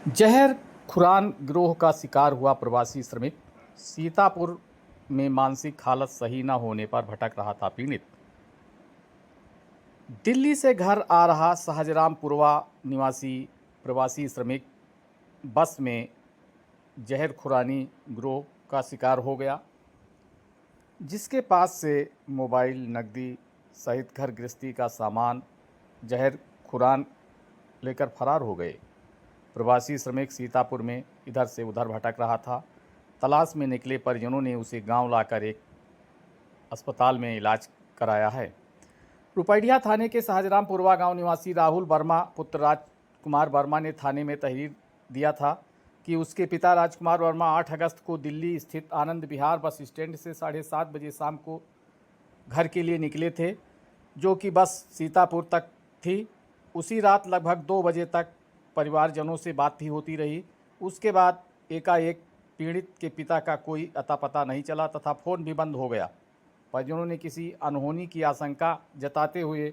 जहर खुरान गिरोह का शिकार हुआ प्रवासी श्रमिक सीतापुर में मानसिक हालत सही न होने पर भटक रहा था पीड़ित। दिल्ली से घर आ रहा शाहजरामपुरवा निवासी प्रवासी श्रमिक बस में जहर खुरानी गिरोह का शिकार हो गया, जिसके पास से मोबाइल, नकदी सहित घर गृहस्थी का सामान जहर खुरान लेकर फरार हो गए। प्रवासी श्रमिक सीतापुर में इधर से उधर भटक रहा था। तलाश में निकले परिजनों ने उसे गांव लाकर एक अस्पताल में इलाज कराया है। रुपैडिया थाने के शाहजरामपुरवा गांव निवासी राहुल वर्मा पुत्र राजकुमार वर्मा ने थाने में तहरीर दिया था कि उसके पिता राजकुमार वर्मा 8 अगस्त को दिल्ली स्थित आनंद विहार बस स्टैंड से 7:30 बजे शाम को घर के लिए निकले थे, जो कि बस सीतापुर तक थी। उसी रात लगभग 2 बजे तक परिवारजनों से बात भी होती रही। उसके बाद एकाएक पीड़ित के पिता का कोई अता पता नहीं चला तथा फ़ोन भी बंद हो गया। परिजनों ने किसी अनहोनी की आशंका जताते हुए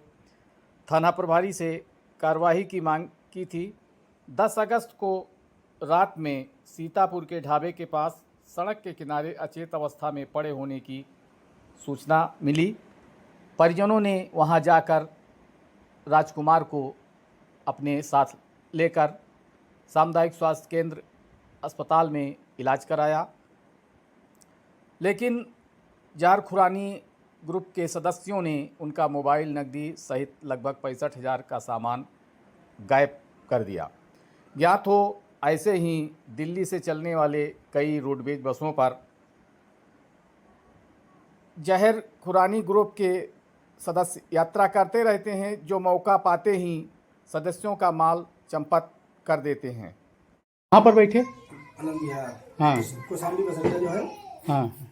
थाना प्रभारी से कार्रवाई की मांग की थी। 10 अगस्त को रात में सीतापुर के ढाबे के पास सड़क के किनारे अचेत अवस्था में पड़े होने की सूचना मिली। परिजनों ने वहां जाकर राजकुमार को अपने साथ लेकर सामुदायिक स्वास्थ्य केंद्र अस्पताल में इलाज कराया, लेकिन जहर खुरानी ग्रुप के सदस्यों ने उनका मोबाइल, नकदी सहित लगभग 65,000 का सामान गायब कर दिया। ज्ञात हो ऐसे ही दिल्ली से चलने वाले कई रोडवेज बसों पर जहर खुरानी ग्रुप के सदस्य यात्रा करते रहते हैं, जो मौका पाते ही सदस्यों का माल चंपत कर देते हैं। वहाँ पर बैठे आनंद विहार, हाँ कोसाम्बी बस अड्डा जो है, हाँ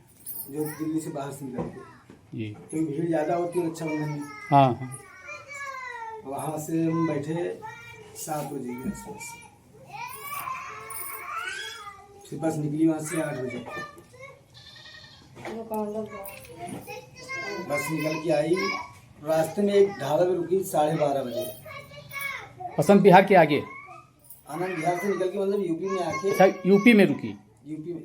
जो दिल्ली से बाहर से निकलती है, जी क्योंकि भीड़ ज़्यादा होती है रक्षाबंधन में। हाँ हाँ वहाँ से हम बैठे 7 बजे के आसपास, फिर बस निकली वहाँ से 8 बजे। बस निकल के आई, रास्ते में एक ढाबा में रुकी 12:30 बजे। बसंत विहार के आगे, आनंद विहार से निकल के मतलब यूपी में आके, अच्छा यूपी में रुकी। यूपी में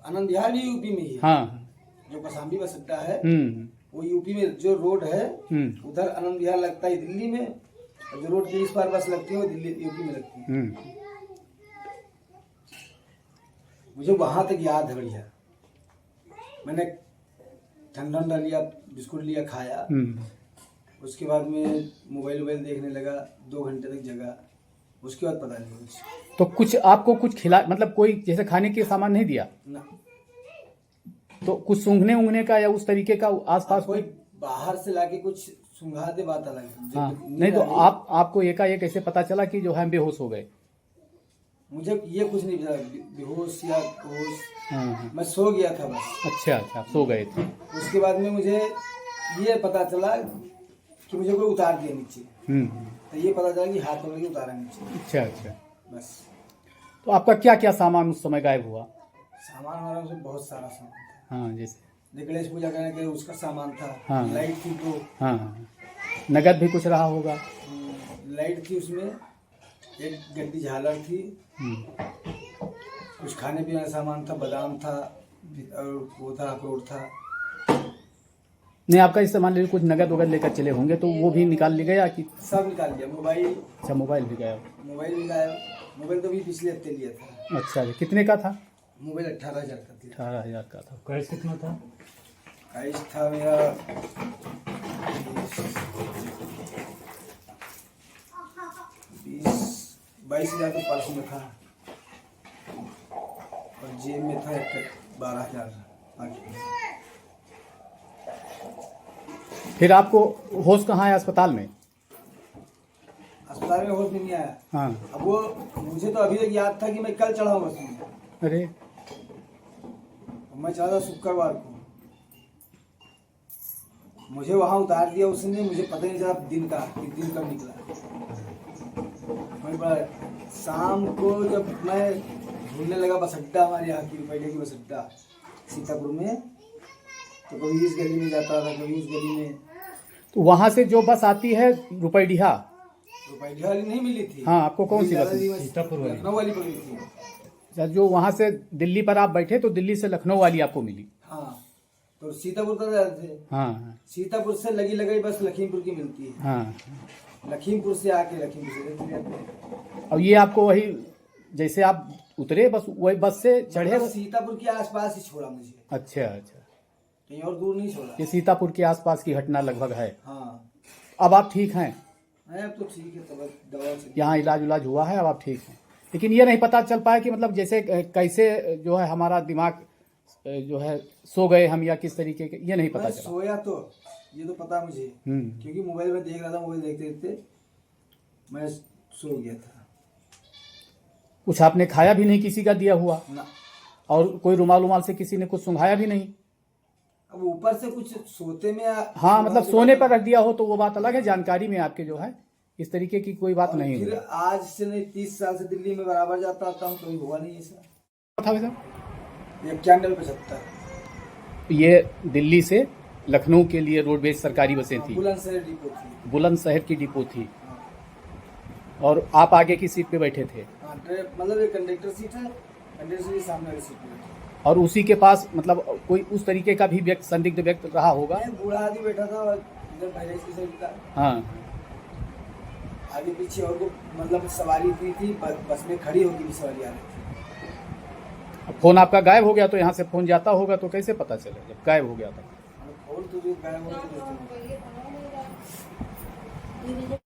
आनंद विहार भी यूपी में ही है। हाँ जो कोसाम्बी बस अड्डा है हम्म वो यूपी में, जो रोड है उधर आनंद विहार लगता है दिल्ली में, और जो रोड के इस पार बस लगती है वो दिल्ली यूपी में लगती है। मुझे वहां तक याद है बढ़िया। मैंने ठंडा लिया, बिस्कुट लिया, खाया। उसके बाद में मोबाइल देखने लगा, 2 घंटे तक जगा। उसके बाद पता नहीं कुछ। तो कुछ आपको कुछ खिला, मतलब कोई जैसे खाने के सामान नहीं दिया ना, तो कुछ सूंघने उंगने का या उस तरीके का आसपास कोई बाहर से लाके कुछ सुंघा दे, बात अलग। हाँ नहीं तो आपको एकाएक ऐसे पता चला कि जो है बेहोश हो गए? मुझे ये कुछ नहीं पता बेहोश या होश। हाँ मैं सो गया था बस। अच्छा सो गए थे। उसके बाद में मुझे ये पता चला कि मुझे कोई उतार दिया नीचे। तो ये पता चला कि हाथ पकड़ के उतारा नीचे। अच्छा बस। तो आपका क्या क्या सामान उस समय गायब हुआ? सामान हमारा उसमें बहुत सारा सामान था। हाँ जैसे गणेश पूजा करने के उसका सामान था। हाँ लाइट थी 2। हाँ नगद भी कुछ रहा होगा। लाइट थी, उसमें एक गड्डी झालर थी, कुछ खाने पीने का सामान था, बादाम था और वो था अखरोट था। नहीं आपका इस सामान कुछ नगद वगैरह लेकर चले होंगे, तो वो भी निकाल ले गया कि? सब निकाल लिया। मोबाइल, अच्छा मोबाइल भी गया। मोबाइल भी गायब। मोबाइल तो भी पिछले हफ्ते लिया था। अच्छा कितने का था? मोबाइल 18,000 का था। 18,000 का था। कैश कितना था? कैश था मेरा 22,000 तो पर्स में था, और जेब में था 12,000। फिर आपको होश कहाँ है? अस्पताल में? अस्पताल में होश नहीं आया। हाँ अब वो मुझे तो अभी तक याद था कि मैं कल चढ़ा हूँ बस में। अरे मैं चढ़ा था शुक्रवार को। मुझे वहां उतार दिया उसने, मुझे पता नहीं चला दिन कब निकला। मैं बड़ा शाम को जब मैं ढूंढने लगा बस अड्डा, हमारे यहाँ की रुपैडिया की बस अड्डा सीतापुर में, तो कभी इस गली में जाता था, कभी उस गली में। तो वहाँ से जो बस आती है रुपैडिया, रुपये वाली नहीं मिली थी। हाँ, आपको कौन सी बस? सीतापुर वाली, लखनऊ वाली पकड़ी थी। अच्छा, जो वहाँ से दिल्ली पर आप बैठे तो दिल्ली से लखनऊ वाली आपको मिली? हाँ, तो सीतापुर तक जाते थे। हाँ सीतापुर से लगी लगाई बस लखीमपुर की मिलती है। हाँ। लखीमपुर से आके लखीमपुर से लेते जाते हैं। और ये आपको वही जैसे आप उतरे बस वही बस से चढ़े? मतलब सीतापुर के आसपास ही छोड़ा मुझे, अच्छा अच्छा, कहीं और दूर नहीं छोड़ा। ये सीतापुर के आसपास की घटना लगभग है। हाँ, अब आप ठीक हैं? अब तो ठीक है, तब दवा से यहाँ इलाज उलाज हुआ है, अब आप ठीक हैं? लेकिन ये नहीं पता चल पाया कि मतलब जैसे कैसे जो है हमारा दिमाग जो है सो गए हम या किस तरीके के, ये नहीं पता मैं चला? सोया तो ये तो पता मुझे, क्योंकि मोबाइल में देख रहा था, मोबाइल देखते देखते मैं सो गया था। कुछ आपने खाया भी नहीं किसी का दिया हुआ? ना, और कोई रुमाल उमाल से किसी ने कुछ सुंघाया भी नहीं? अब ऊपर से कुछ सोते में हाँ, मतलब सोने पर रख दिया हो तो वो बात अलग है, जानकारी में आपके जो है इस तरीके की कोई बात नहीं फिर है। आज से नहीं 30 साल से दिल्ली में बराबर जाता हूँ, कभी हुआ नहीं ऐसा। था वैसा 91-75 ये दिल्ली से लखनऊ के लिए रोडवेज सरकारी बसें थी, बुलंदशहर डिपो थी। बुलंदशहर की डिपो थी, हाँ, और आप आगे की सीट पे बैठे थे? हाँ, मतलब एक कंडक्टर सीट है, कंडक्टर सीट के सामने वाली सीट पे बैठा। और उसी के पास मतलब कोई उस तरीके का भी व्यक्ति, संदिग्ध व्यक्ति रहा होगा? मैं बूढ़ा आदमी बैठा था और इधर पहले की साइड का हाँ, आगे पीछे, और को मतलब सवारी इतनी थी, बस में खड़ी होगी भी सवारी आ रही थी। फोन आपका गायब हो गया तो यहाँ से फोन जाता होगा तो कैसे पता चले जब गायब हो गया था? और तो जो गायब हो गया।